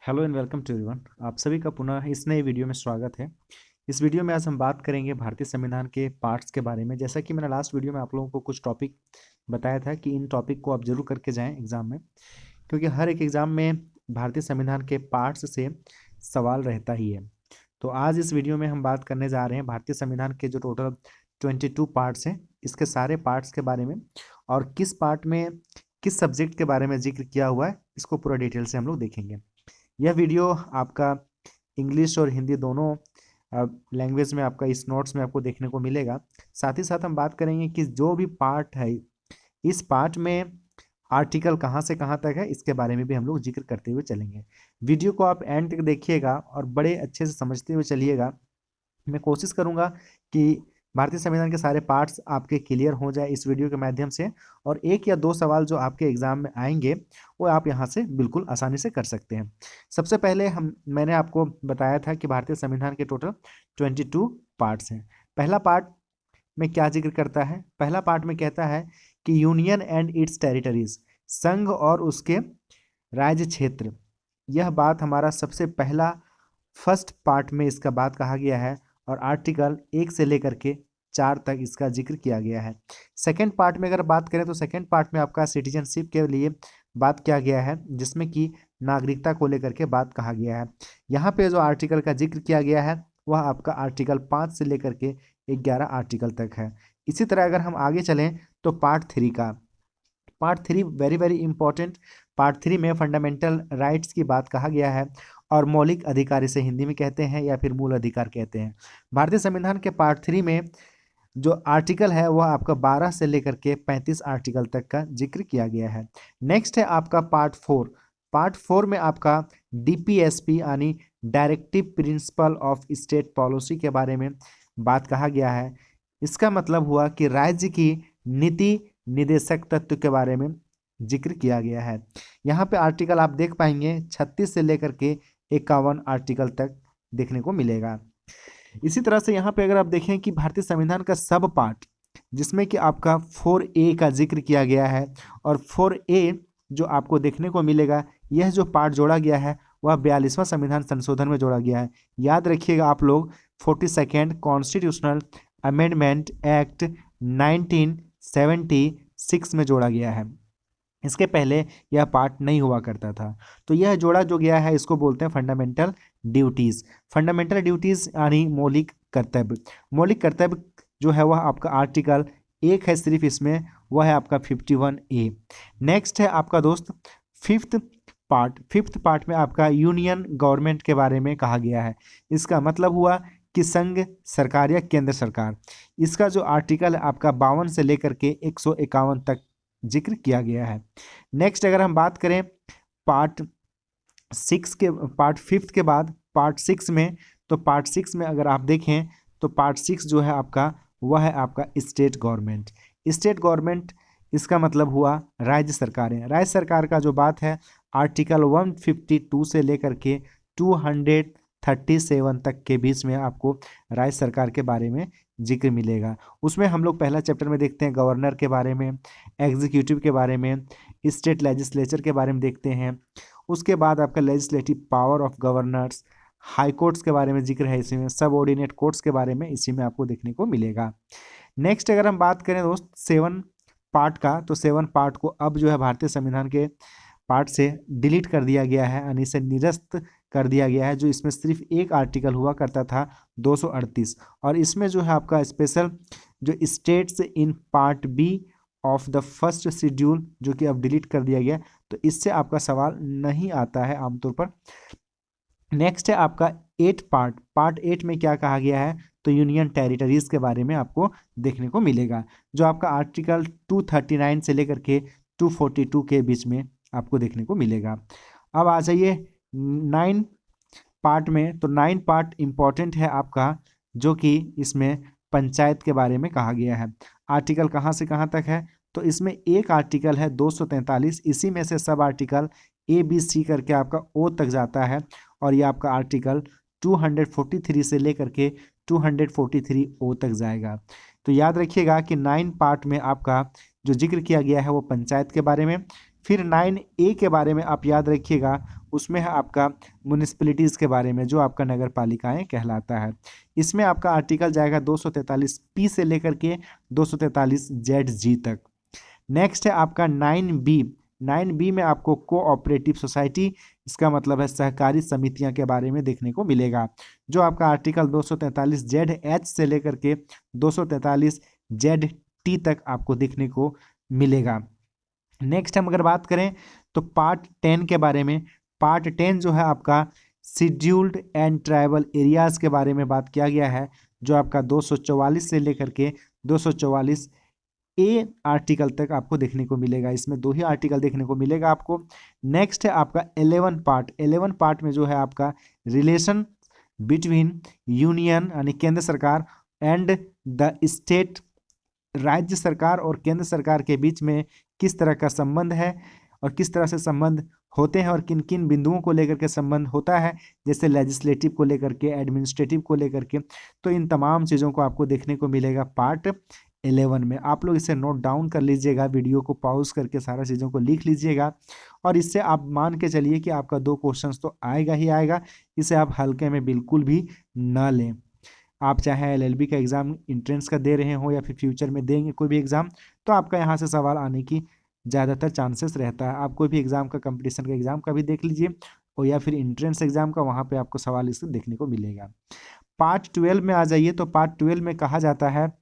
Hello and welcome to everyone. आप सभी का पुनः इस नए वीडियो में स्वागत है। इस वीडियो में आज हम बात करेंगे भारतीय संविधान के पार्ट्स के बारे में। जैसा कि मैंने लास्ट वीडियो में आप लोगों को कुछ टॉपिक बताया था कि इन टॉपिक को आप जरूर करके जाएं एग्जाम में, क्योंकि हर एक एग्जाम में भारतीय संविधान के पार्ट्स से सवाल रहता ही है। तो आज इस वीडियो में हम बात करने जा रहे हैं भारतीय संविधान के जो टोटल 22 पार्ट्स हैं, इसके सारे पार्ट्स के बारे में, और किस पार्ट में किस सब्जेक्ट के बारे में जिक्र किया हुआ है, इसको पूरा डिटेल से हम लोग देखेंगे। यह वीडियो आपका इंग्लिश और हिंदी दोनों लैंग्वेज में आपका इस नोट्स में आपको देखने को मिलेगा। साथ ही साथ हम बात करेंगे कि जो भी पार्ट है, इस पार्ट में आर्टिकल कहाँ से कहाँ तक है, इसके बारे में भी हम लोग जिक्र करते हुए चलेंगे। वीडियो को आप एंड तक देखिएगा और बड़े अच्छे से समझते हुए चलिएगा। मैं कोशिश करूंगा कि भारतीय संविधान के सारे पार्ट्स आपके क्लियर हो जाए इस वीडियो के माध्यम से, और एक या दो सवाल जो आपके एग्जाम में आएंगे वो आप यहाँ से बिल्कुल आसानी से कर सकते हैं। सबसे पहले मैंने आपको बताया था कि भारतीय संविधान के टोटल 22 पार्ट्स हैं। पहला पार्ट में क्या जिक्र करता है? पहला पार्ट में कहता है कि यूनियन एंड इट्स टेरिटरीज, संघ और उसके राज्य क्षेत्र। यह बात हमारा सबसे पहला फर्स्ट पार्ट में इसका बात कहा गया है, और आर्टिकल 1 से लेकर के 4 तक इसका जिक्र किया गया है। सेकेंड पार्ट में अगर बात करें तो सेकेंड पार्ट में आपका सिटीजनशिप के लिए बात किया गया है, जिसमें कि नागरिकता को लेकर के बात कहा गया है। यहाँ पे जो आर्टिकल का जिक्र किया गया है वह आपका आर्टिकल 5 से लेकर के 11 आर्टिकल तक है। इसी तरह अगर हम आगे चलें तो part three very very important. Part three में फंडामेंटल राइट्स की बात कहा गया है, और मौलिक अधिकार इसे हिंदी में कहते हैं या फिर मूल अधिकार कहते हैं। भारतीय संविधान के पार्ट थ्री में जो आर्टिकल है वह आपका 12 से लेकर के 35 आर्टिकल तक का जिक्र किया गया है। नेक्स्ट है आपका पार्ट फोर। पार्ट फोर में आपका डीपीएसपी यानी directive principle of state policy के बारे में बात कहा गया है। इसका मतलब हुआ कि राज्य की नीति निदेशक तत्व के बारे में जिक्र किया गया है। यहाँ पे आर्टिकल आप देख पाएंगे 36 से लेकर के 51 आर्टिकल तक देखने को मिलेगा। इसी तरह से यहाँ पे अगर आप देखें कि भारतीय संविधान का सब पार्ट, जिसमें कि आपका 4A का जिक्र किया गया है, और 4A जो आपको देखने को मिलेगा, यह जो पार्ट जोड़ा गया है वह 42वां संविधान संशोधन में जोड़ा गया है। याद रखिएगा आप लोग, 42nd कॉन्स्टिट्यूशनल अमेंडमेंट एक्ट 1976 में जोड़ा गया है। इसके पहले यह पार्ट नहीं हुआ करता था। तो यह जोड़ा जो गया है इसको बोलते हैं फंडामेंटल ड्यूटीज। फंडामेंटल ड्यूटीज यानी मौलिक कर्तव्य। मौलिक कर्तव्य जो है वह आपका आर्टिकल एक है सिर्फ इसमें, वह है आपका 51A। नेक्स्ट है आपका दोस्त फिफ्थ पार्ट में आपका यूनियन गवर्नमेंट के बारे में कहा गया है। इसका मतलब हुआ कि संघ सरकार या केंद्र सरकार। इसका जो आर्टिकल है आपका 52 से लेकर के 151 तक जिक्र किया गया है। नेक्स्ट अगर हम बात करें पार्ट फिफ्थ के बाद पार्ट सिक्स में, तो पार्ट सिक्स में अगर आप देखें तो पार्ट सिक्स जो है आपका वह है आपका स्टेट गवर्नमेंट। स्टेट गवर्नमेंट इसका मतलब हुआ राज्य सरकारें। राज्य सरकार का जो बात है आर्टिकल 152 से लेकर के 237 तक के बीच में आपको राज्य सरकार के बारे में जिक्र मिलेगा। उसमें हम लोग पहला चैप्टर में देखते हैं गवर्नर के बारे में, एग्जीक्यूटिव के बारे में, स्टेट लेजिस्लेचर के बारे में देखते हैं। उसके बाद आपका legislative power of governors, high courts के बारे में जिक्र है इसी में, सब ऑर्डिनेट कोर्ट्स के बारे में इसी में आपको देखने को मिलेगा। नेक्स्ट अगर हम बात करें दोस्त 7 पार्ट का, तो 7 पार्ट को अब जो है भारतीय संविधान के पार्ट से डिलीट कर दिया गया है, यानी इसे निरस्त कर दिया गया है। जो इसमें सिर्फ एक आर्टिकल हुआ करता था 238, और इसमें जो है आपका स्पेशल जो states in part B of the first schedule जो कि अब डिलीट कर दिया गया, तो इससे आपका सवाल नहीं आता है आमतौर पर। नेक्स्ट है आपका 8 पार्ट 8 में क्या कहा गया है, तो यूनियन टेरिटरीज के बारे में आपको देखने को मिलेगा, जो आपका आर्टिकल 239 से लेकर के 242 के बीच में आपको देखने को मिलेगा। अब आ जाइए 9 पार्ट में, तो 9 पार्ट इंपॉर्टेंट है आपका, जो कि इसमें पंचायत के बारे में कहा गया है। आर्टिकल कहाँ से कहाँ तक है, तो इसमें एक आर्टिकल है 243, इसी में से सब आर्टिकल ABC करके आपका O तक जाता है, और ये आपका आर्टिकल 243 से लेकर के 243O तक जाएगा। तो याद रखिएगा कि 9 पार्ट में आपका जो जिक्र किया गया है वो पंचायत के बारे में, फिर 9A के बारे में आप याद रखिएगा, उसमें है आपका म्यूनिसिपैलिटीज़ के बारे में, जो आपका नगर पालिकाएँ कहलाता है। इसमें आपका आर्टिकल जाएगा 243 P से लेकर के 243 ZG तक। नेक्स्ट है आपका 9B। 9B में आपको कोऑपरेटिव सोसाइटी, इसका मतलब है सहकारी समितियां के बारे में देखने को मिलेगा, जो आपका आर्टिकल 243ZH से लेकर के 243ZT तक आपको देखने को मिलेगा। नेक्स्ट हम अगर बात करें तो पार्ट 10 के बारे में। पार्ट 10 जो है आपका शेड्यूल्ड एंड ट्राइबल एरियाज के बारे में बात किया गया है, जो आपका 244 से लेकर के 244A आर्टिकल तक आपको देखने को मिलेगा। इसमें 2 ही आर्टिकल देखने को मिलेगा आपको। नेक्स्ट है आपका 11 पार्ट। 11 पार्ट में जो है आपका रिलेशन बिटवीन यूनियन यानी केंद्र सरकार एंड द स्टेट, राज्य सरकार और केंद्र सरकार के बीच में किस तरह का संबंध है और किस तरह से संबंध होते हैं और किन किन बिंदुओं को लेकर के संबंध होता है, जैसे लेजिस्लेटिव को लेकर के, एडमिनिस्ट्रेटिव को लेकर के। तो इन तमाम चीज़ों को आपको देखने को मिलेगा पार्ट 11 में। आप लोग इसे नोट डाउन कर लीजिएगा, वीडियो को पॉज करके सारा चीज़ों को लिख लीजिएगा, और इससे आप मान के चलिए कि आपका 2 क्वेश्चन तो आएगा ही आएगा। इसे आप हल्के में बिल्कुल भी ना लें। आप चाहे LLB का एग्ज़ाम इंट्रेंस का दे रहे हो या फिर फ्यूचर में देंगे कोई भी एग्ज़ाम, तो आपका यहाँ से सवाल आने की ज़्यादातर चांसेस रहता है। आप कोई भी एग्ज़ाम का, कंपटीशन का एग्ज़ाम का भी देख लीजिए, और या फिर इंट्रेंस एग्ज़ाम का, वहाँ पे आपको सवाल इससे देखने को मिलेगा। पार्ट 12 में आ जाइए, तो पार्ट 12 में कहा जाता है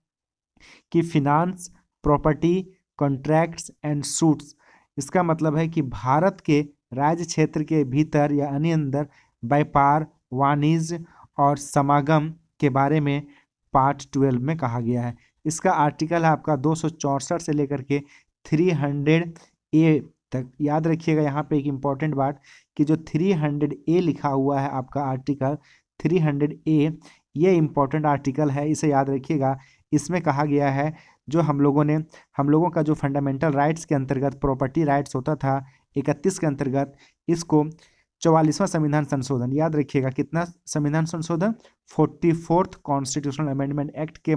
कि finance, property, contracts and suits, इसका मतलब है कि भारत के राज्य क्षेत्र के भीतर या अन्य अंदर व्यापार, वाणिज्य और समागम के बारे में पार्ट 12 में कहा गया है। इसका आर्टिकल है आपका 264 से लेकर के 300A तक। याद रखिएगा यहाँ पे एक इम्पॉर्टेंट बात, कि जो 300A लिखा हुआ है आपका आर्टिकल 300A, ये इम्पॉर्टेंट आर्टिकल है, इसे याद रखिएगा। इसमें कहा गया है, जो हम लोगों का जो फंडामेंटल राइट्स के अंतर्गत प्रॉपर्टी राइट्स होता था 31 के अंतर्गत, इसको 44वां संविधान संशोधन, याद रखिएगा कितना संविधान संशोधन, 44th कॉन्स्टिट्यूशनल अमेंडमेंट एक्ट के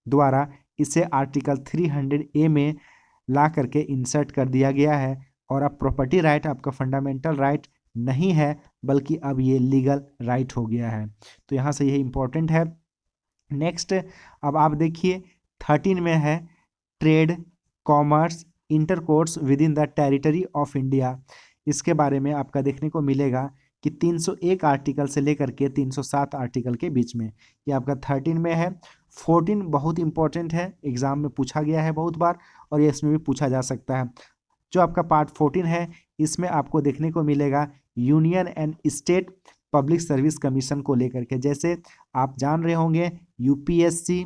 द्वारा इसे आर्टिकल 300A में ला करके इंसर्ट कर दिया गया है, और अब प्रॉपर्टी राइट आपका फंडामेंटल राइट नहीं है, बल्कि अब ये लीगल राइट हो गया है। तो यहाँ से ये इम्पोर्टेंट है। नेक्स्ट अब आप देखिए 13 में है trade, commerce, intercourse with in the territory of India. इसके बारे में आपका देखने को मिलेगा कि 301 आर्टिकल से लेकर के 307 आर्टिकल के बीच में, ये आपका 13 में है। 14 बहुत इंपॉर्टेंट है, एग्जाम में पूछा गया है बहुत बार, और ये इसमें भी पूछा जा सकता है। जो आपका पार्ट 14 है, इसमें आपको देखने को मिलेगा union and state public service commission को लेकर के। जैसे आप जान रहे होंगे UPSC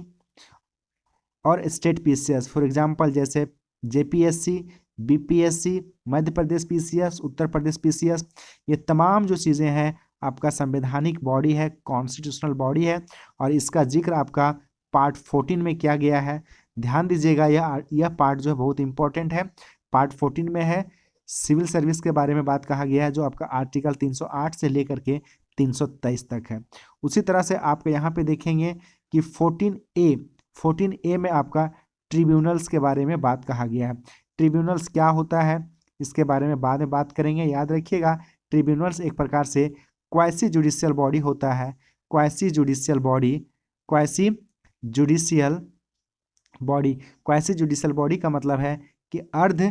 और स्टेट PCS, फॉर एग्जांपल जैसे JPSC, BPSC, Madhya Pradesh PCS, Uttar Pradesh PCS, ये तमाम जो चीज़ें हैं आपका संवैधानिक बॉडी है, कॉन्स्टिट्यूशनल बॉडी है, और इसका जिक्र आपका पार्ट 14 में किया गया है। ध्यान दीजिएगा, यह पार्ट जो है बहुत इंपॉर्टेंट है। पार्ट 14 में है सिविल सर्विस के बारे में बात कहा गया है, जो आपका आर्टिकल 308 से लेकर के 323 तक है। उसी तरह से आप यहाँ पे देखेंगे कि 14A में आपका ट्रिब्यूनल्स के बारे में बात कहा गया है। ट्रिब्यूनल्स क्या होता है, इसके बारे में बाद में बात करेंगे। याद रखिएगा, ट्रिब्यूनल्स एक प्रकार से क्वासी जुडिशियल बॉडी होता है। क्वासी जुडिशियल बॉडी का मतलब है कि अर्ध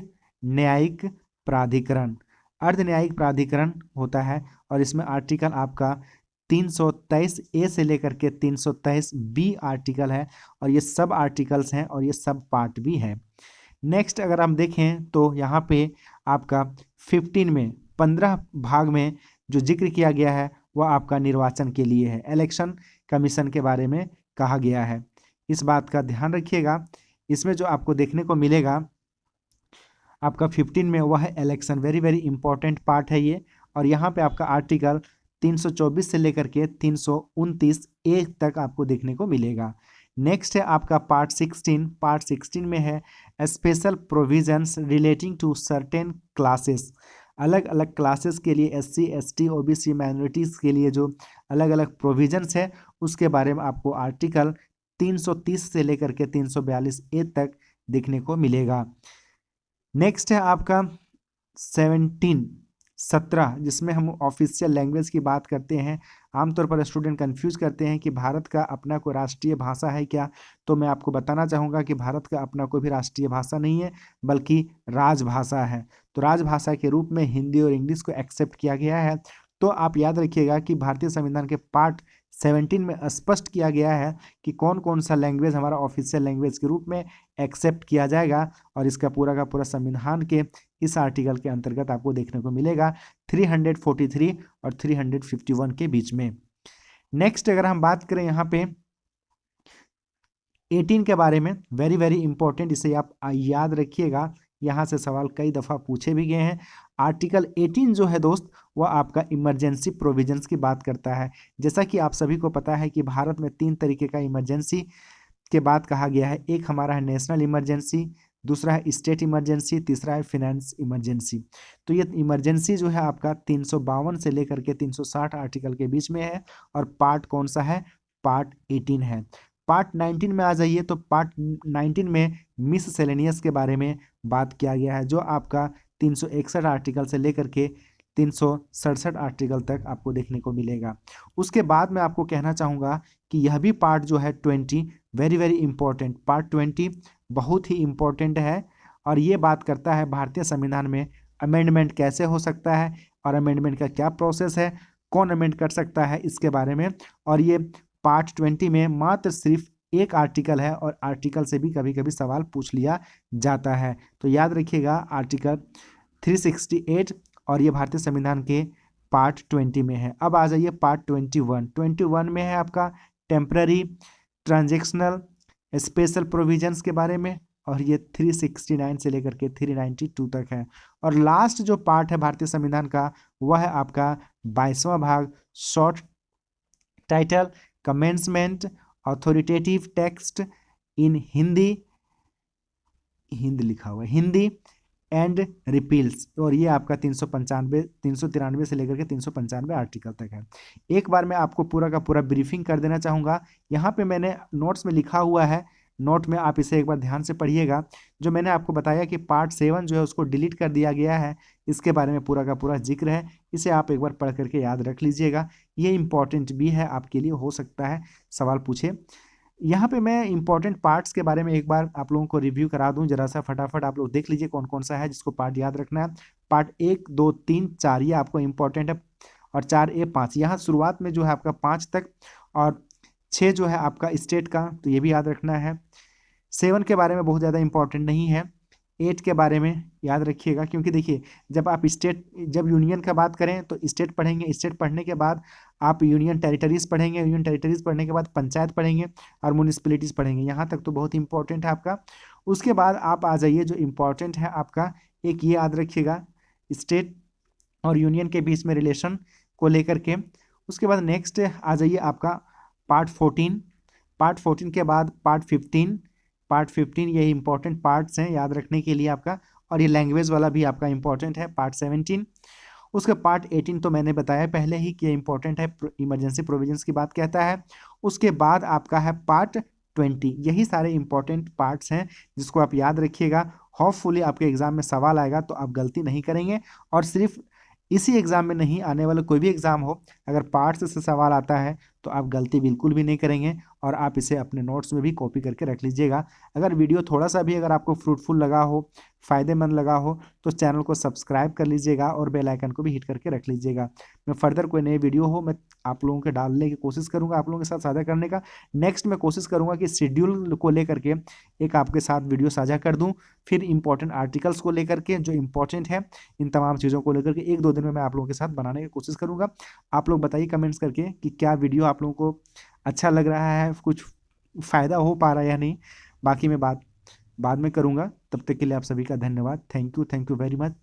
न्यायिक प्राधिकरण। अर्ध न्यायिक प्राधिकरण होता है, और इसमें आर्टिकल आपका 323A से लेकर के 323B आर्टिकल है, और ये सब आर्टिकल्स हैं और ये सब पार्ट भी है। नेक्स्ट अगर हम देखें तो यहाँ पे आपका 15 भाग में जो जिक्र किया गया है वह आपका निर्वाचन के लिए है, इलेक्शन कमीशन के बारे में कहा गया है। इस बात का ध्यान रखिएगा। इसमें जो आपको देखने को मिलेगा आपका 15 में, वह है election. Very very important part है ये, और यहाँ पे आपका आर्टिकल 324 से लेकर के 329A तक आपको देखने को मिलेगा। नेक्स्ट है आपका पार्ट 16। पार्ट 16 में है special provisions relating to certain classes. अलग अलग क्लासेस के लिए, SC ST OBC माइनॉरिटीज़ के लिए जो अलग अलग प्रोविजंस है, उसके बारे में आपको आर्टिकल 330 से लेकर के 342A तक देखने को मिलेगा। नेक्स्ट है आपका 17 जिसमें हम ऑफिशियल लैंग्वेज की बात करते हैं। आमतौर पर स्टूडेंट कंफ्यूज करते हैं कि भारत का अपना कोई राष्ट्रीय भाषा है क्या, तो मैं आपको बताना चाहूँगा कि भारत का अपना कोई भी राष्ट्रीय भाषा नहीं है, बल्कि राजभाषा है। तो राजभाषा के रूप में हिंदी और इंग्लिश को एक्सेप्ट किया गया है। तो आप याद रखिएगा कि भारतीय संविधान के पार्ट 17 में स्पष्ट किया गया है कि कौन कौन सा लैंग्वेज हमारा ऑफिशियल लैंग्वेज के रूप में एक्सेप्ट किया जाएगा, और इसका पूरा का पूरा संविधान के इस आर्टिकल के अंतर्गत आपको देखने को मिलेगा 343 और 351 के बीच में। नेक्स्ट अगर हम बात करें यहाँ पे 18 के बारे में, वेरी वेरी इंपॉर्टेंट, इसे आप याद रखिएगा, यहाँ से सवाल कई दफ़ा पूछे भी गए हैं। आर्टिकल 18 जो है दोस्त, वह आपका इमरजेंसी प्रोविजंस की बात करता है। जैसा कि आप सभी को पता है कि भारत में 3 तरीके का इमरजेंसी के बात कहा गया है। एक हमारा है नेशनल इमरजेंसी, दूसरा है स्टेट इमरजेंसी, तीसरा है फिनेंस इमरजेंसी। तो ये इमरजेंसी जो है आपका 352 से लेकर के 360 आर्टिकल के बीच में है, और पार्ट कौन सा है, पार्ट 18 है। पार्ट 19 में आ जाइए, तो पार्ट 19 में मिस सेलेनियस के बारे में बात किया गया है, जो आपका 361 आर्टिकल से लेकर के 367 आर्टिकल तक आपको देखने को मिलेगा। उसके बाद मैं आपको कहना चाहूँगा कि यह भी पार्ट जो है 20 वेरी वेरी इंपॉर्टेंट, पार्ट 20 बहुत ही इंपॉर्टेंट है, और ये बात करता है भारतीय संविधान में अमेंडमेंट कैसे हो सकता है, और अमेंडमेंट का क्या प्रोसेस है, कौन अमेंड कर सकता है, इसके बारे में। और ये पार्ट 20 में मात्र सिर्फ एक आर्टिकल है, और आर्टिकल से भी कभी कभी सवाल पूछ लिया जाता है। तो याद रखिएगा आर्टिकल 368, और ये भारतीय संविधान के पार्ट 20 में है। अब आ जाइए पार्ट 21 में है आपका टेम्पररी ट्रांजेक्शनल स्पेशल प्रोविजंस के बारे में, और ये 369 से लेकर के 392 तक है। और लास्ट जो पार्ट है भारतीय संविधान का, वह है आपका 22वां भाग, short title commencement authoritative text in Hindi, Hind लिखा हुआ है, हिंदी एंड रिपील्स, और ये आपका 393 से लेकर के 395 आर्टिकल तक है। एक बार मैं आपको पूरा का पूरा ब्रीफिंग कर देना चाहूँगा। यहाँ पे मैंने नोट्स में लिखा हुआ है, नोट में आप इसे एक बार ध्यान से पढ़िएगा। जो मैंने आपको बताया कि पार्ट 7 जो है उसको डिलीट कर दिया गया है, इसके बारे में पूरा का पूरा जिक्र है, इसे आप एक बार पढ़ करके याद रख लीजिएगा। ये इंपॉर्टेंट भी है आपके लिए, हो सकता है सवाल पूछे। यहाँ पे मैं इंपॉर्टेंट पार्ट्स के बारे में एक बार आप लोगों को रिव्यू करा दूं, जरा सा फटाफट आप लोग देख लीजिए कौन कौन सा है जिसको पार्ट याद रखना है। पार्ट 1, 2, 3, 4 ये आपको इंपॉर्टेंट है, और 4A 5 यहाँ शुरुआत में जो है आपका 5 तक, और 6 जो है आपका स्टेट का, तो ये भी याद रखना है। 7 के बारे में बहुत ज़्यादा इंपॉर्टेंट नहीं है। 8 के बारे में याद रखिएगा, क्योंकि देखिए जब यूनियन का बात करें तो स्टेट पढ़ेंगे, स्टेट पढ़ने के बाद आप यूनियन टेरिटरीज पढ़ेंगे, यूनियन टेरिटरीज पढ़ने के बाद पंचायत पढ़ेंगे, और म्यूनिसिपैलिटीज़ पढ़ेंगे। यहाँ तक तो बहुत इंपॉर्टेंट है आपका। उसके बाद आप आ जाइए, जो इम्पॉर्टेंट है आपका, एक ये याद रखिएगा, स्टेट और यूनियन के बीच में रिलेशन को लेकर के। उसके बाद नेक्स्ट आ जाइए आपका पार्ट 14, पार्ट 14 के बाद पार्ट 15 ये इंपॉर्टेंट पार्ट्स हैं याद रखने के लिए आपका, और ये लैंग्वेज वाला भी आपका इंपॉर्टेंट है पार्ट 17। उसके पार्ट 18 तो मैंने बताया पहले ही कि इंपॉर्टेंट है, इमरजेंसी प्रोविजंस की बात कहता है। उसके बाद आपका है पार्ट 20, यही सारे इंपॉर्टेंट पार्ट्स हैं जिसको आप याद रखिएगा। होपफुली आपके एग्जाम में सवाल आएगा तो आप गलती नहीं करेंगे, और सिर्फ इसी एग्जाम में नहीं, आने वाला कोई भी एग्जाम हो, अगर पार्ट्स से सवाल आता है तो आप गलती बिल्कुल भी नहीं करेंगे, और आप इसे अपने नोट्स में भी कॉपी करके रख लीजिएगा। अगर वीडियो थोड़ा सा भी अगर आपको फ्रूटफुल लगा हो, फ़ायदेमंद लगा हो, तो चैनल को सब्सक्राइब कर लीजिएगा, और बेल आइकन को भी हिट करके रख लीजिएगा। मैं फर्दर कोई नई वीडियो हो, मैं आप लोगों के डालने की कोशिश करूंगा, आप लोगों के साथ साझा करने का। नेक्स्ट मैं कोशिश करूंगा कि शेड्यूल को लेकर के एक आपके साथ वीडियो साझा कर दूं, फिर इंपॉर्टेंट आर्टिकल्स को लेकर के जो इंपॉर्टेंट है, इन तमाम चीज़ों को लेकर के 1-2 दिन में मैं आप लोगों के साथ बनाने की कोशिश करूंगा। आप लोग बताइए कमेंट्स करके कि क्या वीडियो आप लोगों को अच्छा लग रहा है, कुछ फ़ायदा हो पा रहा है या नहीं। बाकी मैं बात बाद में करूंगा। तब तक के लिए आप सभी का धन्यवाद। Thank you very much.